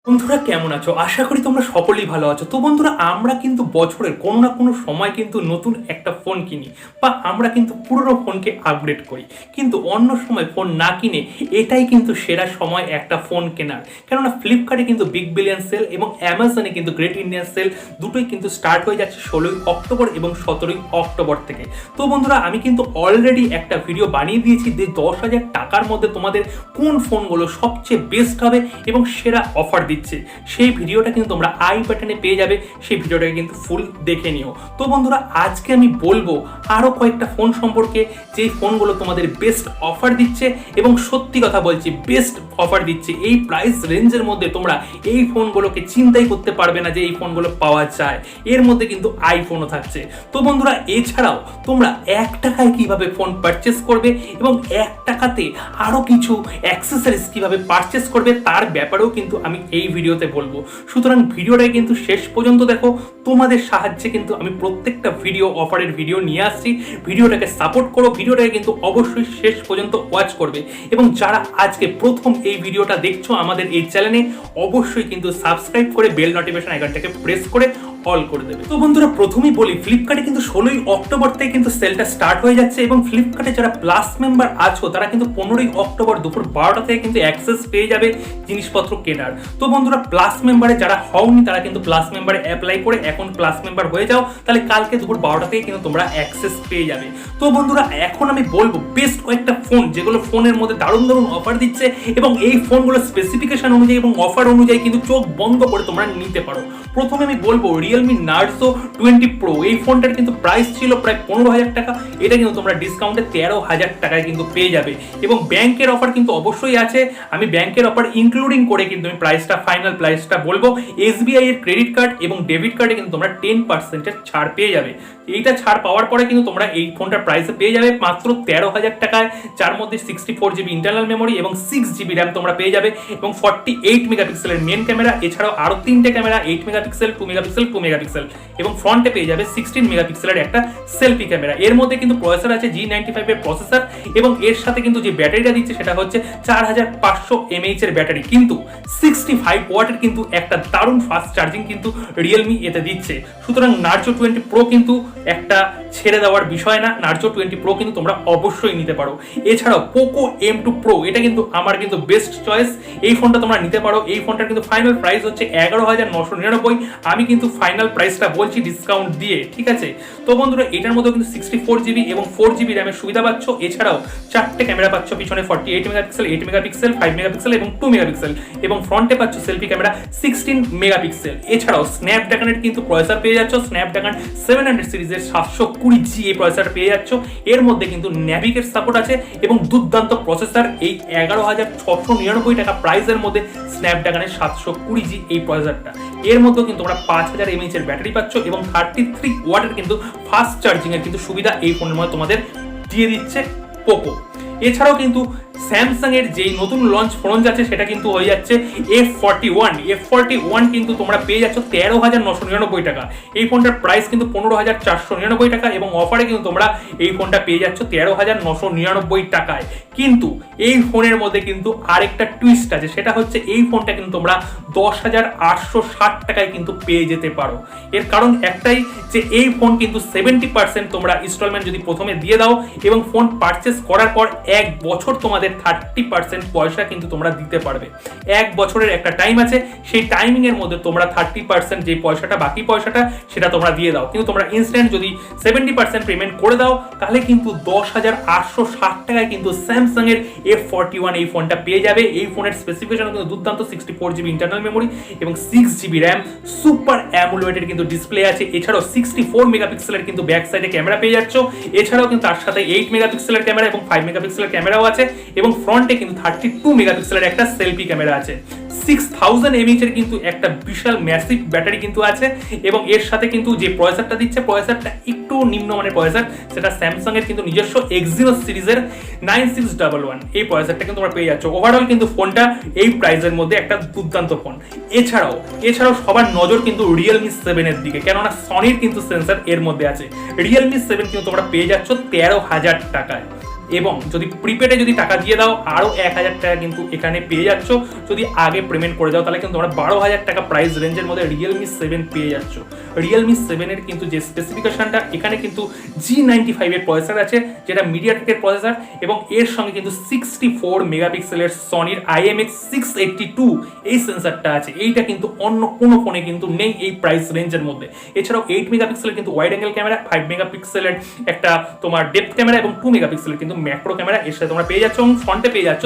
বন্ধুরা কেমন আছো? আশা করি তোমরা সকলেই ভালো আছো। তো বন্ধুরা আমরা কিন্তু বছরের কোনো না কোনো সময় কিন্তু নতুন একটা ফোন কিনি বা আমরা কিন্তু পুরনো ফোনকে আপগ্রেড করি, কিন্তু অন্য সময় ফোন না কিনে এটাই কিন্তু সেরা সময় একটা ফোন কেনার। কেননা ফ্লিপকার্টে কিন্তু বিগ বিলিয়ন সেল এবং অ্যামাজনে কিন্তু গ্রেট ইন্ডিয়ান সেল দুটোই কিন্তু স্টার্ট হয়ে যাচ্ছে 16ই অক্টোবর এবং 17ই অক্টোবর থেকে। তো বন্ধুরা আমি কিন্তু অলরেডি একটা ভিডিও বানিয়ে দিয়েছি যে 10,000 টাকার মধ্যে তোমাদের কোন ফোনগুলো সবচেয়ে বেস্ট হবে এবং সেরা অফার দিচ্ছে। সেই ভিডিওটা কিন্তু তোমরা আই বাটনে পেয়ে যাবে, সেই ভিডিওটাকে কিন্তু ফুল দেখে নিও। তো বন্ধুরা আজকে আমি বলবো আরও কয়েকটা ফোন সম্পর্কে, যেই ফোনগুলো তোমাদের বেস্ট অফার দিচ্ছে এবং সত্যি কথা বলছি বেস্ট অফার দিচ্ছে। এই প্রাইস রেঞ্জের মধ্যে তোমরা এই ফোনগুলোকে চিন্তাই করতে পারবে না যে এই ফোনগুলো পাওয়া যায়। এর মধ্যে কিন্তু আইফোনও থাকছে। তো বন্ধুরা এছাড়াও তোমরা 1 টাকায় কিভাবে ফোন পারচেস করবে এবং 1 টাকাতে আরও কিছু অ্যাক্সেসরিজ কিভাবে পারচেস করবে তার ব্যাপারেও কিন্তু আমি এই ভিডিওতে বলবো। সুতরাং ভিডিওটাকে কিন্তু শেষ পর্যন্ত দেখো, তোমাদের সাহায্যে কিন্তু আমি প্রত্যেকটা ভিডিও অফারের ভিডিও নিয়ে আসছি। ভিডিওটাকে সাপোর্ট করো, ভিডিওটাকে কিন্তু অবশ্যই শেষ পর্যন্ত ওয়াচ করবে এবং যারা আজকে প্রথম এই ভিডিওটা দেখছো আমাদের এই চ্যানেলে, অবশ্যই কিন্তু সাবস্ক্রাইব করে বেল নোটিফিকেশন আইকনটাকে প্রেস করে অল করে দেবে। তো বন্ধুরা প্রথমেই বলি, ফ্লিপকার্টে কিন্তু 16ই অক্টোবর থেকে কিন্তু সেলটা স্টার্ট হয়ে যাচ্ছে এবং ফ্লিপকার্টে যারা প্লাস মেম্বার আছো তারা কিন্তু 15ই অক্টোবর দুপুর 12টা থেকে কিন্তু অ্যাক্সেস পেয়ে যাবে জিনিসপত্র কেনার। তো বন্ধুরা প্লাস মেম্বারে যারা হওনি তারা কিন্তু প্লাস মেম্বারে অ্যাপ্লাই করে এখন প্লাস মেম্বার হয়ে যাও, তাহলে কালকে দুপুর 12টা থেকে কিন্তু তোমরা অ্যাক্সেস পেয়ে যাবে। তো বন্ধুরা এখন আমি বলবো বেস্ট কয়েকটা ফোন যেগুলো ফোনের মধ্যে দারুণ দারুণ অফার দিচ্ছে এবং এই ফোনগুলো স্পেসিফিকেশন অনুযায়ী এবং অফার অনুযায়ী কিন্তু চোখ বন্ধ করে তোমরা নিতে পারো। প্রথমে আমি বলবো রিয়েলমি নার্জো 20 প্রো। এই ফোনটার কিন্তু প্রাইস ছিল প্রায় 15,000 টাকা, এটা কিন্তু তোমরা ডিসকাউন্টে 13,000 টাকায় কিন্তু পেয়ে যাবে এবং ব্যাংকের অফার কিন্তু অবশ্যই আছে। আমি ব্যাংকের অফার ইনক্লুডিং করে কিন্তু আমি প্রাইসটা ফাইনাল প্রাইসটা বলবো। SBI এর ক্রেডিট কার্ড এবং ডেবিট কার্ডে কিন্তু তোমরা 10% ছাড় পেয়ে যাবে। এইটা ছাড় পাওয়ার পরে কিন্তু তোমরা এই ফোনটার প্রাইসে পেয়ে যাবে মাত্র 13,000 টাকায়, যার মধ্যে 64GB ইন্টারনাল মেমোরি এবং 6GB র্যাম তোমরা পেয়ে যাবে এবং 48 মেগাপিক্সেলের মেন ক্যামেরা, এছাড়াও আরো 3টে ক্যামেরা 8 মেগাপিক্সেল 2 মেগাপিক্সেল 2 মেগাপিক্সেল এবং ফ্রন্টে পেয়ে যাবে 16 মেগাপিক্সেলের একটা সেলফি ক্যামেরা। এর মধ্যে কিন্তু প্রসেসর আছে G95 এর প্রসেসর এবং এর সাথে কিন্তু যে ব্যাটারিটা দিচ্ছে সেটা হচ্ছে 4500 mAh এর ব্যাটারি, কিন্তু 65 ওয়াটের কিন্তু একটা দারুণ ফাস্ট চার্জিং কিন্তু রিয়েলমি এতে দিচ্ছে। সুতরাং নার্জো 20 প্রো কিন্তু একটা ছেড়ে দেওয়ার বিষয় না, নার্জো 20 প্রো কিন্তু তোমরা অবশ্যই নিতে পারো। এছাড়াও পোকো M2 প্রো, এটা কিন্তু আমার কিন্তু বেস্ট চয়েস, এই ফোনটা তোমরা নিতে পারো। এই ফোনটার কিন্তু ফাইনাল প্রাইস হচ্ছে 11,999। আমি কিন্তু ফাইনাল প্রাইসটা বলছি ডিসকাউন্ট দিয়ে, ঠিক আছে? তো বন্ধুরা এটার মধ্যে কিন্তু 64GB এবং 4GB র্যামের সুবিধা পাচ্ছ। এছাড়াও 4টে ক্যামেরা পাচ্ছ, পিছনে 48 মেগাপিক্সেল 8 মেগাপিক্সেল 5 মেগাপিক্সেল এবং 2 মেগাপিক্সেল এবং ফ্রন্টে পাচ্ছ সেলফি ক্যামেরা 16 মেগাপিক্সেল। এছাড়াও স্ন্যাপড্রাগনের কিন্তু প্রসেসর পেয়ে যাচ্ছ, স্ন্যাপড্রাগন 700 সিরিজের 720G এই প্রসেসর পেয়ে যাচ্ছ। এর মধ্যে কিন্তু ন্যাভিগেট সাপোর্ট আছে এবং দুর্দান্ত প্রসেসর। এই 11,699 টাকা প্রাইসের মধ্যে স্ন্যাপড্রাগনের 720G এই প্রসেসরটা। এর মধ্যে কিন্তু তোমরা 5000 mAh এর ব্যাটারি পাচ্ছ এবং 33 ওয়াটের কিন্তু ফাস্ট চার্জিং এর কিন্তু সুবিধা এই ফোনের মধ্যে তোমাদের দিয়ে দিচ্ছে পোকো। এছাড়াও কিন্তু স্যামসাং এর যেই নতুন লঞ্চ ফোন যাচ্ছে সেটা কিন্তু হয়ে যাচ্ছে F41 কিন্তু তোমরা পেয়ে যাচ্ছ 13,999 টাকা। এই ফোনটার প্রাইস কিন্তু 15,499 টাকা এবং অফারে কিন্তু তোমরা এই ফোনটা পেয়ে যাচ্ছ 13,999 টাকায়। কিন্তু এই ফোনের মধ্যে কিন্তু আরেকটা টুইস্ট আছে, সেটা হচ্ছে এই ফোনটা কিন্তু তোমরা 10,860 টাকায় কিন্তু পেয়ে যেতে পারো। এর কারণ একটাই যে এই ফোন কিন্তু 70% তোমরা ইনস্টলমেন্ট যদি প্রথমে দিয়ে দাও এবং ফোন পারচেস করার পর 1 বছর তোমাদের 30% পয়সা কিন্তু তোমরা দিতে পারবে। 1 বছরের একটা টাইম আছে, সেই টাইমিং এর মধ্যে তোমরা 30% যে পয়সাটা বাকি পয়সাটা সেটা তোমরা দিয়ে দাও। কিন্তু তোমরা ইনস্ট্যান্ট যদি 70% পেমেন্ট করে দাও তাহলে কিন্তু 10,860 টাকায় কিন্তু স্যামসাং এর F41 এই ফোনটা পেয়ে যাবে। এই ফোনের স্পেসিফিকেশন কিন্তু দুর্দান্ত, 64GB ইন্টারনাল মেমোরি এবং 6GB র্যাম, সুপার অ্যামোলেড এর কিন্তু ডিসপ্লে আছে। এছাড়াও 64 মেগাপিক্সেলের কিন্তু ব্যাক সাইডে ক্যামেরা পেয়ে যাচ্ছ। এছাড়াও কিন্তু তার সাথে 8 মেগাপিক্সেলের ক্যামেরা এবং 5 মেগাপিক্সেলের ক্যামেরাও আছে এবং ফ্রন্টে কিন্তু 32 মেগাপিক্সেলের একটা সেলফি ক্যামেরা আছে। 6000 mAh এর কিন্তু একটা বিশাল ম্যাসিভ ব্যাটারি কিন্তু আছে এবং এর সাথে কিন্তু যে প্রসেসরটা দিচ্ছে প্রসেসরটা একটু নিম্নমানের প্রসেসর, সেটা স্যামসাং এর কিন্তু নিজস্ব Exynos সিরিজের 9611 এই প্রসেসরটা কিন্তু তোমরা পেয়ে যাচ্ছ। ওভারঅল কিন্তু ফোনটা এই প্রাইসের মধ্যে একটা দুর্দান্ত ফোন। এছাড়াও সবার নজর কিন্তু রিয়েলমি 7 এর দিকে, কেননা সনির কিন্তু সেন্সর এর মধ্যে আছে। রিয়েলমি 7 কিন্তু তোমরা পেয়ে যাচ্ছ 13,000 টাকায়। এবং যদি প্রিপেডে যদি টাকা দিয়ে দাও আরও 1,000 টাকা কিন্তু এখানে পেয়ে যাচ্ছ। যদি আগে পেমেন্ট করে দাও তাহলে কিন্তু তোমরা 12,000 টাকা প্রাইস রেঞ্জের মধ্যে রিয়েলমি 7 পেয়ে যাচ্ছ। রিয়েলমি 7 এর কিন্তু যে স্পেসিফিকেশনটা এখানে কিন্তু G95 এর প্রসেসর আছে, যেটা মিডিয়াটেকের প্রসেসর, এবং এর সঙ্গে কিন্তু 64 মেগাপিক্সেলের সনির IMX682 এই সেন্সরটা আছে। এইটা কিন্তু অন্য কোনো ফোনে কিন্তু নেই এই প্রাইস রেঞ্জের মধ্যে। এছাড়াও 8 মেগাপিক্সেলের কিন্তু ওয়াইড অ্যাঙ্গেল ক্যামেরা, 5 মেগাপিক্সেলের একটা তোমার ডেপথ ক্যামেরা এবং 2 মেগাপিক্সেলের কিন্তু ম্যাক্রো ক্যামেরা এর সাথে তোমরা পেয়ে যাচ্ছ, এবং ফ্রন্টে পেয়ে যাচ্ছ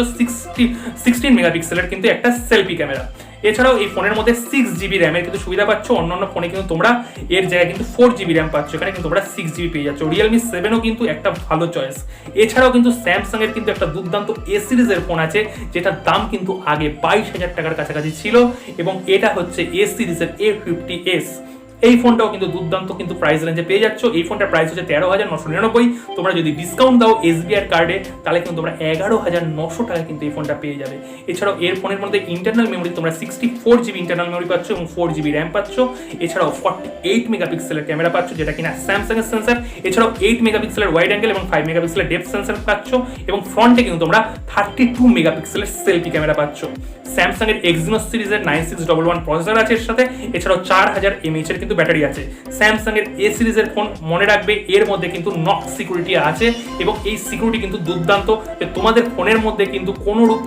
16 মেগাপিক্সেলের কিন্তু একটা সেলফি ক্যামেরা। এছাড়াও এই ফোনের মধ্যে 6GB র্যামের কিন্তু সুবিধা পাচ্ছ। অন্যান্য ফোনে কিন্তু তোমরা এর জায়গায় কিন্তু 4GB র্যাম পাচ্ছ, এখানে কিন্তু তোমরা 6GB পেয়ে যাচ্ছ। রিয়েলমি 7ও কিন্তু একটা ভালো চয়েস। এছাড়াও কিন্তু স্যামসাং এর কিন্তু একটা দুর্দান্ত এ সিরিজের ফোন আছে, যেটার দাম কিন্তু আগে 22,000 টাকার কাছাকাছি ছিল, এবং এটা হচ্ছে এ সিরিজের A50s। এই ফোনটাও কিন্তু দুর্দান্ত কিন্তু প্রাইস রেঞ্জে পেয়ে যাচ্ছ। এই ফোনটার প্রাইস হচ্ছে 13,999। তোমরা যদি ডিসকাউন্ট দাও SBI কার্ডে তাহলে কিন্তু তোমরা 11,900 টাকা কিন্তু এই ফোনটা পেয়ে যাবে। এছাড়াও এর ফোনের মধ্যে ইন্টারনাল মেমোরি তোমরা 64GB ইন্টারনাল মেমোরি পাচ্ছ এবং 4GB র্যাম পাচ্ছ। এছাড়াও 48 মেগাপিক্সেলের ক্যামেরা পাচ্ছ, যেটা কিনা স্যামসাং এর সেন্সর। এছাড়াও 8 মেগাপিক্সেলের ওয়াইড অ্যাঙ্গেল এবং 5 মেগাপিক্সেলের ডেপথ সেন্সর পাচ্ছ, এবং ফ্রন্টে কিন্তু তোমরা 32 মেগাপিক্সেলের সেলফি ক্যামেরা পাচ্ছ। স্যামসাং এর Exynos সিরিজের 9611 প্রসেসর আছে এর সাথে। এছাড়াও 4000 mAh এর কিন্তু ব্যাটারি আছে। স্যামসাং এর এ সিরিজের ফোন মনে রাখবে এর মধ্যে কিন্তু নক সিকিউরিটি আছে, এবং এই সিকিউরিটি কিন্তু দুর্দান্ত, যে তোমাদের ফোনের মধ্যে কিন্তু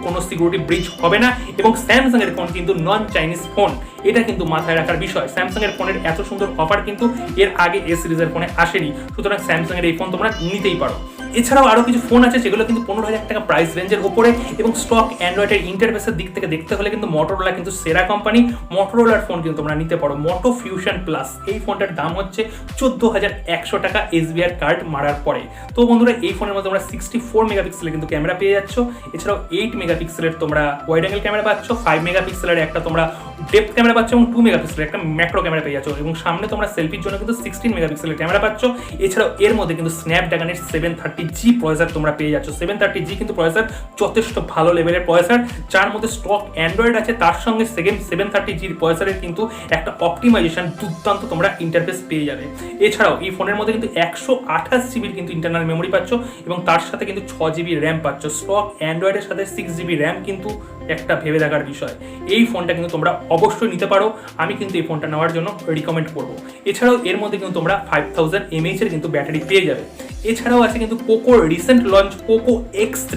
কোনো সিকিউরিটি ব্রিচ হবে না, এবং স্যামসাং এর ফোন কিন্তু নন চাইনিজ ফোন, এটা কিন্তু মাথায় রাখার বিষয়। স্যামসাং এর ফোনের এত সুন্দর অফার কিন্তু এর আগে এ সিরিজের ফোনে আসেনি, সুতরাং স্যামসাং এর এই ফোন তোমরা নিতেই পারো। এছাড়াও আরো কিছু ফোন আছে যেগুলো কিন্তু 15,000 টাকা প্রাইস রেঞ্জের উপরে, এবং স্টক অ্যান্ড্রয়েডের ইন্টারফেসের দিক থেকে দেখতে হলে কিন্তু মোটরোলা কিন্তু সেরা কোম্পানি। মোটরোলার ফোন কিন্তু তোমরা নিতে পারো। মোটো ফিউশন প্লাস এই ফোনটার দাম হচ্ছে 14,100 টাকা SBI কার্ড মারার পরে। তো বন্ধুরা এই ফোনের মধ্যে তোমরা 64 মেগাপিক্সেলের কিন্তু ক্যামেরা পেয়ে যাচ্ছ। এছাড়াও 8 মেগাপিক্সেলের তোমরা ওয়াইড অ্যাঙ্গেল ক্যামেরা পাচ্ছ, 5 মেগাপিক্সেলের একটা তোমরা ডেপথ ক্যামেরা পাচ্ছ, এবং 2 মেগাপিক্সেলের একটা ম্যাক্রো ক্যামেরা পেয়ে যাচ্ছ, এবং সামনে তোমরা সেলফির জন্য কিন্তু 16 মেগাপিক্সেলের ক্যামেরা পাচ্ছ। এছাড়াও এর মধ্যে কিন্তু স্ন্যাপড্রাগনের 730G প্রসেসর তোমরা পেয়ে যাচ্ছ। 730G কিন্তু প্রসেসর যথেষ্ট ভালো লেভেলের প্রসেসর, যার মধ্যে স্টক অ্যান্ড্রয়েড আছে, তার সঙ্গে 730G প্রসেসরের কিন্তু একটা অপটিমাইজেশন দুর্দান্ত তোমরা ইন্টারফেস পেয়ে যাবে। এছাড়াও এই ফোনের মধ্যে কিন্তু 128GB কিন্তু ইন্টারনাল মেমোরি পাচ্ছ, এবং তার সাথে কিন্তু 6GB র্যাম পাচ্ছ। স্টক অ্যান্ড্রয়েডের সাথে 6GB র্যাম কিন্তু একটা ভেবে দেখার বিষয়। এই ফোনটা কিন্তু তোমরা অবশ্যই নিতে পারো, আমি কিন্তু এই ফোনটা নেওয়ার জন্য রিকমেন্ড করবো। এছাড়াও এর মধ্যে কিন্তু তোমরা 5000 mAh এর কিন্তু ব্যাটারি পেয়ে যাবে। এছাড়াও আছে কিন্তু পোকোর রিসেন্ট লঞ্চ পোকো X3।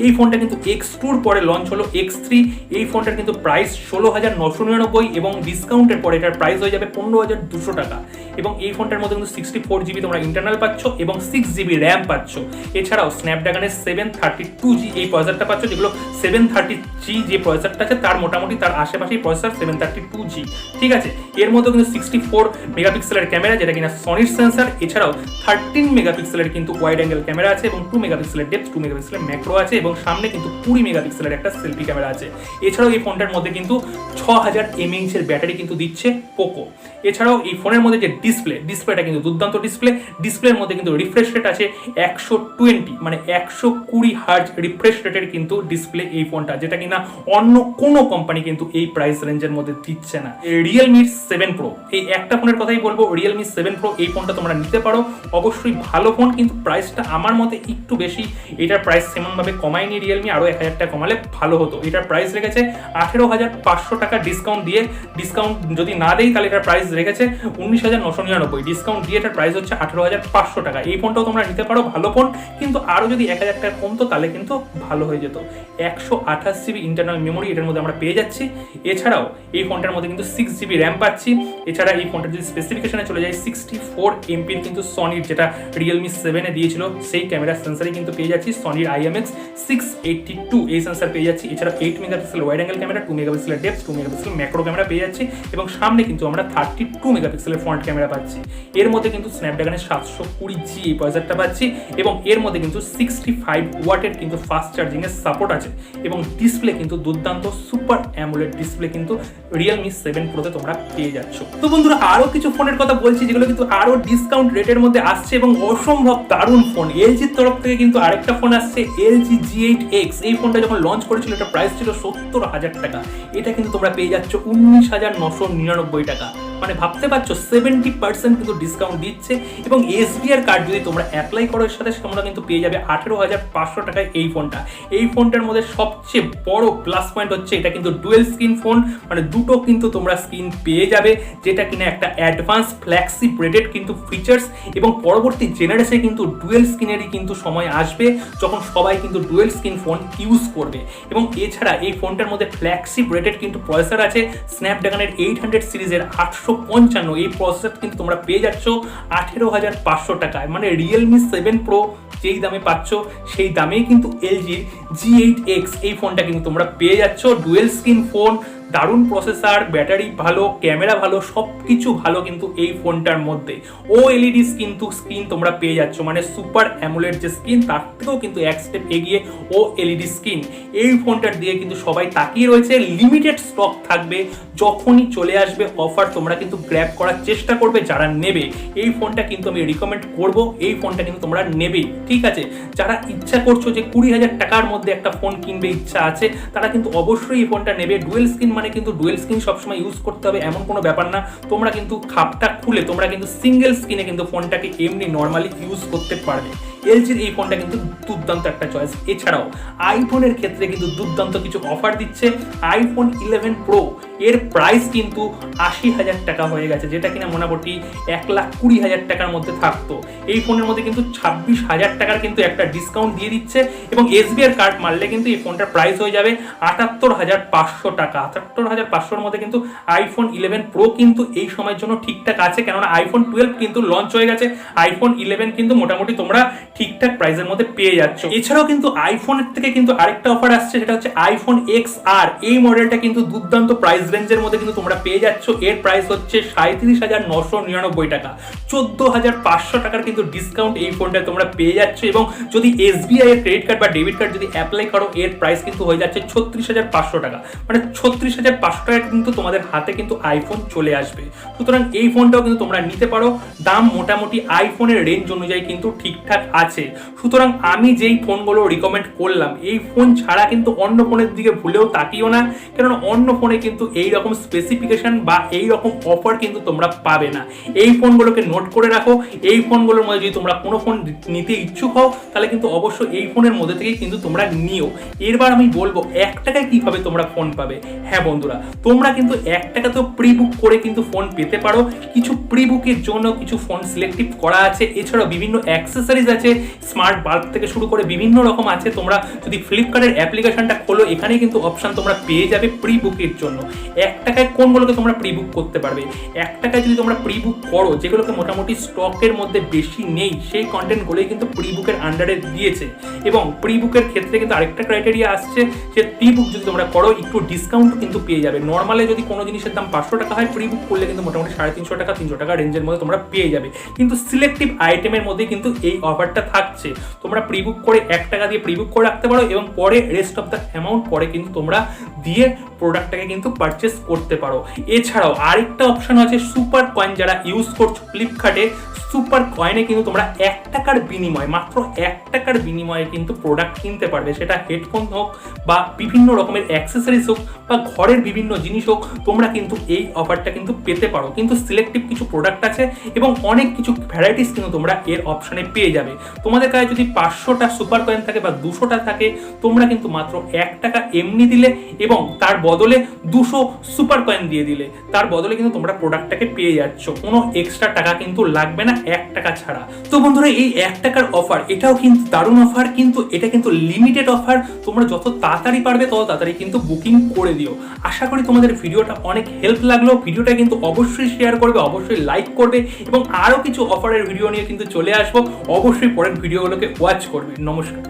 এই ফোনটা কিন্তু X2 পরে লঞ্চ হলো X3। এই ফোনটার কিন্তু প্রাইস 16,999, এবং ডিসকাউন্টের পরে এটার প্রাইস হয়ে যাবে 15,200 টাকা। এবং এই ফোনটার মধ্যে কিন্তু 64GB তোমরা ইন্টারনাল পাচ্ছ এবং 6GB র্যাম পাচ্ছ। এছাড়াও স্ন্যাপড্রাগনের 732G এই প্রসেসরটা পাচ্ছ, যেগুলো 730G যে প্রসেসরটা আছে তার মোটামুটি তার আশেপাশেই প্রসেসর 732G। ঠিক আছে, এর মধ্যে কিন্তু 64 মেগাপিক্সেলের ক্যামেরা, যেটা কিনা সনির সেন্সর। এছাড়াও 13 মেগাপিক্সেলের কিন্তু ওয়াইড অ্যাঙ্গেল ক্যামেরা আছে, এবং 2 মেগাপিক্সেলের ডেপথ, 2 মেগাপিক্সেলের ম্যাক্রো আছে, এবং সামনে কিন্তু 20 মেগাপিক্সেলের একটা সেলফি ক্যামেরা আছে। এছাড়াও এই ফোনটার মধ্যে কিন্তু 6000 mAh এর ব্যাটারি কিন্তু দিচ্ছে পোকো। এছাড়াও এই ফোনের মধ্যে যে ডিসপ্লেটা কিন্তু দুর্দান্ত ডিসপ্লের মধ্যে কিন্তু রিফ্রেশ রেট আছে 120, মানে 120 হার্জ রিফ্রেশ রেটের কিন্তু ডিসপ্লে এই ফোনটা, যেটা কিনা অন্য কোনো কোম্পানি কিন্তু এই প্রাইস রেঞ্জের মধ্যে দিচ্ছে না। রিয়েলমি 7 প্রো, এই একটা ফোনের কথাই বলবো, রিয়েলমি 7 প্রো এই ফোনটা তোমরা নিতে পারো, অবশ্যই ভালো ফোন, কিন্তু প্রাইসটা আমার মতে একটু বেশি। এটার প্রাইস সেমনভাবে কমায়নি রিয়েলমি, আরও 1000 টাকা কমালে ভালো হতো। এটার প্রাইস রেখেছে 18,500 টাকা ডিসকাউন্ট দিয়ে। ডিসকাউন্ট যদি না দেয় তাহলে এটার প্রাইস রেখেছে 19,999, ডিসকাউন্ট দিয়ে এটার প্রাইস হচ্ছে 18,500 টাকা। এই ফোনটাও তোমরা নিতে পারো, ভালো ফোন, কিন্তু আরও যদি 1000 টাকা কমতো তাহলে কিন্তু ভালো হয়ে যেত। 128GB ইন্টারনাল মেমোরি এটার মধ্যে আমরা পেয়ে যাচ্ছি। এছাড়াও এই ফোনটার মধ্যে কিন্তু 6GB র্যাম পাচ্ছি। এছাড়া এই ফোনটার যদি স্পেসিফিকেশনে চলে যায় 64 MP কিন্তু সনির, যেটা রিয়েলমি 7-এ দিয়েছিল সেই ক্যামেরা সেন্সারই কিন্তু পেয়ে যাচ্ছি। সনির IMX682 এই সেন্সার পেয়ে যাচ্ছি। এছাড়া 8 মেগাপিক্সেল ওয়াইড অ্যাঙ্গেল ক্যামেরা, 2 মেগাপিক্সেলের ডেপথ, 2 মেগাপিক্সেল ম্যাক্রো ক্যামেরা পেয়ে যাচ্ছি, এবং সামনে কিন্তু আমরা 32 মেগাপিক্সেলের ফ্রন্ট ক্যামেরা পাচ্ছি। এর মধ্যে কিন্তু স্ন্যাপড্রাগনের 720G এই প্রসেসরটা পাচ্ছি, এবং এর মধ্যে কিন্তু 65 ওয়াটের কিন্তু ফাস্ট চার্জিং এর সাপোর্ট আছে, এবং ডিসপ্লে কিন্তু দুর্দান্ত সুপার অ্যামোলেড ডিসপ্লে কিন্তু রিয়েলমি 7 প্রোতে তোমরা পেয়ে যাচ্ছ। তো বন্ধুরা আরো কিছু ফোনের কথা বলছি যেগুলো কিন্তু আরো ডিসকাউন্ট রেটের মধ্যে আসছে, এবং অসম্ভব দারুণ ফোন। এলজির তরফ থেকে কিন্তু আরেকটা ফোন আসছে, LG G8X। এই ফোনটা যখন লঞ্চ করেছিল এটা প্রাইস ছিল 70,000 টাকা, এটা কিন্তু তোমরা পেয়ে যাচ্ছ 19,999 টাকা। মানে ভাবতে পারছো 70% কিন্তু ডিসকাউন্ট দিচ্ছে। এবং SBI কার্ড যদি তোমরা অ্যাপ্লাই করো এর সাথে তোমরা কিন্তু পেয়ে যাবে 18,500 টাকায় এই ফোনটা। এই ফোনটার মধ্যে সবচেয়ে বড় প্লাস পয়েন্ট হচ্ছে এটা কিন্তু ডুয়েল স্ক্রিন ফোন, মানে দুটো কিন্তু তোমরা স্ক্রিন পেয়ে যাবে, যেটা কিনা একটা অ্যাডভান্স ফ্ল্যাগশিপ রেটেড কিন্তু ফিচার্স। এবং পরবর্তী জেনারেশনে কিন্তু ডুয়েল স্ক্রিনেরই কিন্তু সময় আসবে যখন সবাই কিন্তু ডুয়েল স্ক্রিন ফোন ইউজ করবে। এবং এছাড়া এই ফোনটার মধ্যে ফ্ল্যাগশিপ রেটেড কিন্তু প্রসেসর আছে, স্ন্যাপড্রাগনের 800 সিরিজের 855। এই প্রসেসর কিন্তু তোমরা পেয়ে যাচ্ছ 18,500 টাকায়, মানে রিয়েলমি 7 প্রো যেই দামে পাচ্ছ সেই দামেই কিন্তু LGর G8X এই ফোনটা কিন্তু তোমরা পেয়ে যাচ্ছ। ডুয়েল স্ক্রিন ফোন, দারুণ প্রসেসর, ব্যাটারি ভালো, ক্যামেরা ভালো, সব কিছু ভালো কিন্তু এই ফোনটার মধ্যে। OLED কিন্তু স্ক্রিন তোমরা পেয়ে যাচ্ছ, মানে সুপার অ্যামোলেড যে স্ক্রিন তার থেকেও কিন্তু এক স্টেপ এগিয়ে OLED স্ক্রিন। এই ফোনটার দিকে কিন্তু সবাই তাকিয়ে রয়েছে, লিমিটেড স্টক থাকবে, যখনই চলে আসবে অফার তোমরা কিন্তু গ্র্যাব করার চেষ্টা করবে যারা নেবে। এই ফোনটা কিন্তু আমি রিকমেন্ড করব, এই ফোনটা কিন্তু তোমরা নেবেই, ঠিক আছে? যারা ইচ্ছা করছো যে 20,000 টাকার মধ্যে একটা ফোন কিনবে ইচ্ছা আছে, তারা কিন্তু অবশ্যই এই ফোনটা নেবে। ডুয়েল স্ক্রিন মানে কিন্তু ডুয়েল স্ক্রিন সবসময় ইউজ করতে হবে এমন কোনো ব্যাপার না। তোমরা কিন্তু খাপটা খুলে তোমরা কিন্তু সিঙ্গেল স্ক্রিনে কিন্তু ফোনটাকে এমনি নর্মালি ইউজ করতে পারবে। LGর এই ফোনটা কিন্তু দুর্দান্ত একটা চয়েস। এছাড়াও আইফোনের ক্ষেত্রে কিন্তু দুর্দান্ত কিছু অফার দিচ্ছে। আইফোন 11 প্রো এর প্রাইস কিন্তু 80,000 টাকা হয়ে গেছে, যেটা কিনা মোটামুটি 1,20,000 টাকার মধ্যে থাকতো। এই ফোনের মধ্যে কিন্তু 26,000 টাকার কিন্তু একটা ডিসকাউন্ট দিয়ে দিচ্ছে। এবং SBI কার্ড মারলে কিন্তু এই ফোনটার প্রাইস হয়ে যাবে 78,500 টাকা। 78,500-র মধ্যে কিন্তু আইফোন 11 প্রো কিন্তু এই সময়ের জন্য ঠিকঠাক আছে, কেননা আইফোন 12 কিন্তু লঞ্চ হয়ে গেছে। আইফোন 11 কিন্তু মোটামুটি তোমরা ঠিকঠাক প্রাইসের মধ্যে পেয়ে যাচ্ছ। এছাড়াও কিন্তু আইফোনের থেকে কিন্তু আরেকটা অফার আসছে, সেটা হচ্ছে আইফোন XR। এই মডেলটা কিন্তু দুর্দান্ত প্রাইস রেঞ্জের মধ্যে কিন্তু তোমরা পেয়ে যাচ্ছ। এর প্রাইস হচ্ছে 37,999 টাকা। 14,500 টাকার কিন্তু ডিসকাউন্ট এই ফোনটা তোমরা পেয়ে যাচ্ছ। এবং যদি SBI এর ক্রেডিট কার্ড বা ডেবিট কার্ড যদি অ্যাপ্লাই করো এর প্রাইস কিন্তু হয়ে যাচ্ছে 36,500 টাকা, মানে 36,500 টাকা কিন্তু তোমাদের হাতে কিন্তু আইফোন চলে আসবে। সুতরাং এই ফোনটাও কিন্তু তোমরা নিতে পারো, দাম মোটামুটি আইফোনের রেঞ্জ অনুযায়ী কিন্তু ঠিকঠাক আছে। সুতরাং আমি যেই ফোনগুলো রিকমেন্ড করলাম, এই ফোন ছাড়া কিন্তু অন্য ফোনের দিকে ভুলেও তাকিও না, কারণ অন্য ফোনে কিন্তু এই রকম স্পেসিফিকেশন বা এই রকম অফার কিন্তু তোমরা পাবে না। এই ফোনগুলোকে নোট করে রাখো। এই ফোনগুলোর মধ্যে যদি তোমরা কোনো ফোন নিতে ইচ্ছুক হও তাহলে কিন্তু অবশ্যই এই ফোনের মধ্যে থেকেই কিন্তু তোমরা নিও। এরবার আমি বলবো 1 টাকায় কিভাবে তোমরা ফোন পাবে। হ্যাঁ বন্ধুরা, তোমরা কিন্তু 1 টাকা তো প্রি বুক করে কিন্তু ফোন পেতে পারো। কিছু প্রি বুকের জন্য কিছু ফোন সিলেক্টিভ করা আছে। এছাড়াও বিভিন্ন অ্যাক্সেসরিজ আছে, স্মার্ট বাল্ব থেকে শুরু করে বিভিন্ন রকম আছে। তোমরা যদি ফ্লিপকার্টের অ্যাপ্লিকেশনটা খোলো, এখানে কিন্তু অপশন তোমরা পেয়ে যাবে প্রি বুকের জন্য। 1 টাকায় কোনগুলোকে তোমরা প্রি বুক করতে পারবে। 1 টাকায় যদি তোমরা প্রি বুক করো, যেগুলোকে মোটামুটি স্টকের মধ্যে বেশি নেই, সেই কন্টেন্টগুলোই কিন্তু প্রি বুকের আন্ডারে দিয়েছে। এবং প্রি বুকের ক্ষেত্রে কিন্তু আরেকটা ক্রাইটেরিয়া আসছে যে প্রি বুক যদি তোমরা করো একটু ডিসকাউন্ট কিন্তু পেয়ে যাবে। নর্মালে যদি কোনো জিনিসের দাম 500 টাকা হয়, প্রি বুক করলে কিন্তু মোটামুটি 350 টাকা 300 টাকা রেঞ্জের মধ্যে তোমরা পেয়ে যাবে। কিন্তু সিলেক্টিভ আইটেমের মধ্যে কিন্তু এই অফারটা থাকছে। তোমরা প্রি বুক করে 1 টাকা দিয়ে প্রি বুক করে রাখতে পারো এবং পরে রেস্ট অফ দ্য অ্যামাউন্ট পরে কিন্তু তোমরা দিয়ে প্রোডাক্টটাকে কিন্তু পারচেস করতে পারো। এছাড়াও আরেকটা অপশন আছে সুপার কয়েন। যারা ইউজ করছো ফ্লিপকার্টে, সুপার কয়েনে কিন্তু তোমরা 1 টাকার বিনিময়ে, মাত্র 1 টাকার বিনিময়ে কিন্তু প্রোডাক্ট কিনতে পারবে। সেটা হেডফোন হোক বা বিভিন্ন রকমের অ্যাক্সেসরিজ হোক বা ঘরের বিভিন্ন জিনিস হোক, তোমরা কিন্তু এই অফারটা কিন্তু পেতে পারো। কিন্তু সিলেক্টিভ কিছু প্রোডাক্ট আছে এবং অনেক কিছু ভ্যারাইটিস কিন্তু তোমরা এর অপশনে পেয়ে যাবে। তোমাদের কাছে যদি 500টা সুপার কয়েন থাকে বা 200টা থাকে, তোমরা কিন্তু মাত্র 1 টাকা এমনি দিলে এবং তার বদলে 200 সুপার কয়েন দিয়ে দিলে, তার বদলে কিন্তু তোমরা প্রোডাক্টটাকে পেয়ে যাচ্ছ। কোনো এক্সট্রা টাকা কিন্তু লাগবে না 1 টাকা ছাড়া। তো বন্ধুরা, এই 1 টাকার অফার এটাও কিন্তু দারুণ অফার, কিন্তু এটা কিন্তু লিমিটেড অফার। তোমরা যত তাড়াতাড়ি পারবে তত তাড়াতাড়ি কিন্তু বুকিং করে দিও। আশা করি তোমাদের ভিডিওটা অনেক হেল্প লাগলো। ভিডিওটা কিন্তু অবশ্যই শেয়ার করবে, অবশ্যই লাইক করবে এবং আরও কিছু অফারের ভিডিও নিয়ে কিন্তু চলে আসবো। অবশ্যই পরের ভিডিওগুলোকে ওয়াচ করবে। নমস্কার।